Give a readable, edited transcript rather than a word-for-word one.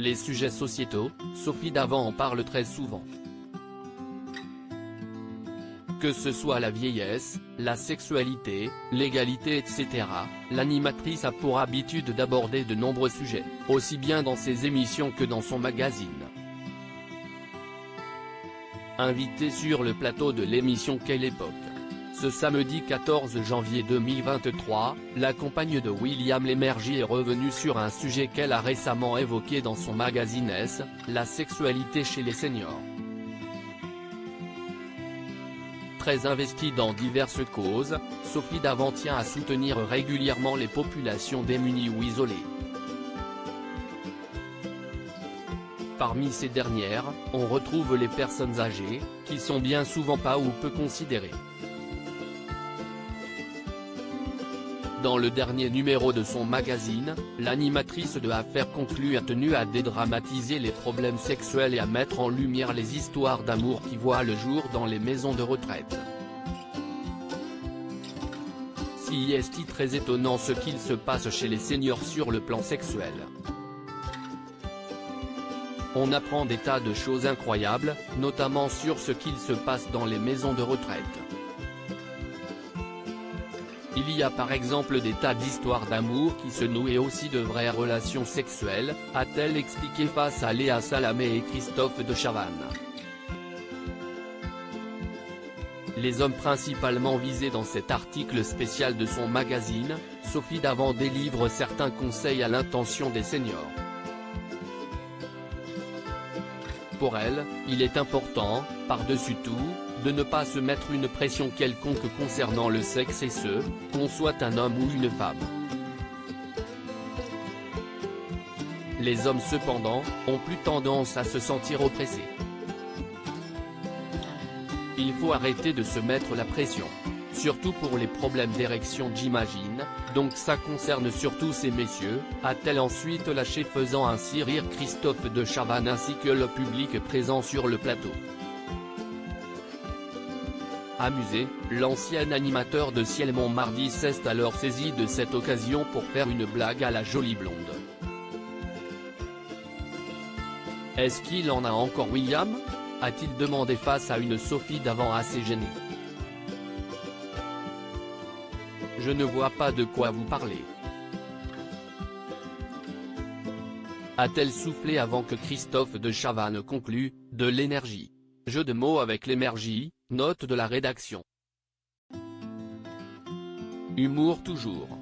les sujets sociétaux, Sophie Davant en parle très souvent. Que ce soit la vieillesse, la sexualité, l'égalité etc., l'animatrice a pour habitude d'aborder de nombreux sujets, aussi bien dans ses émissions que dans son magazine. Invitée sur le plateau de l'émission Quelle époque? Ce samedi 14 janvier 2023, la compagne de William Lémergie est revenue sur un sujet qu'elle a récemment évoqué dans son magazine S, la sexualité chez les seniors. Très investie dans diverses causes, Sophie Davant tient à soutenir régulièrement les populations démunies ou isolées. Parmi ces dernières, on retrouve les personnes âgées, qui sont bien souvent pas ou peu considérées. Dans le dernier numéro de son magazine, l'animatrice de Affaires conclues a tenu à dédramatiser les problèmes sexuels et à mettre en lumière les histoires d'amour qui voient le jour dans les maisons de retraite. Si est-il très étonnant ce qu'il se passe chez les seniors sur le plan sexuel. On apprend des tas de choses incroyables, notamment sur ce qu'il se passe dans les maisons de retraite. Il y a par exemple des tas d'histoires d'amour qui se nouent et aussi de vraies relations sexuelles, a-t-elle expliqué face à Léa Salamé et Christophe de Chavannes. Les hommes principalement visés dans cet article spécial de son magazine, Sophie Davant délivre certains conseils à l'intention des seniors. Pour elle, il est important, par-dessus tout, de ne pas se mettre une pression quelconque concernant le sexe et ce, qu'on soit un homme ou une femme. Les hommes cependant, ont plus tendance à se sentir oppressés. Il faut arrêter de se mettre la pression. Surtout pour les problèmes d'érection j'imagine, donc ça concerne surtout ces messieurs, a-t-elle ensuite lâché faisant ainsi rire Christophe de Chavannes ainsi que le public présent sur le plateau. Amusé, l'ancien animateur de Ciel Montmardi s'est alors saisi de cette occasion pour faire une blague à la jolie blonde. Est-ce qu'il en a encore William? A-t-il demandé face à une Sophie Davant assez gênée. Je ne vois pas de quoi vous parlez. A-t-elle soufflé avant que Christophe de Chavannes conclue, de l'énergie. Jeu de mots avec l'énergie, note de la rédaction. Humour toujours.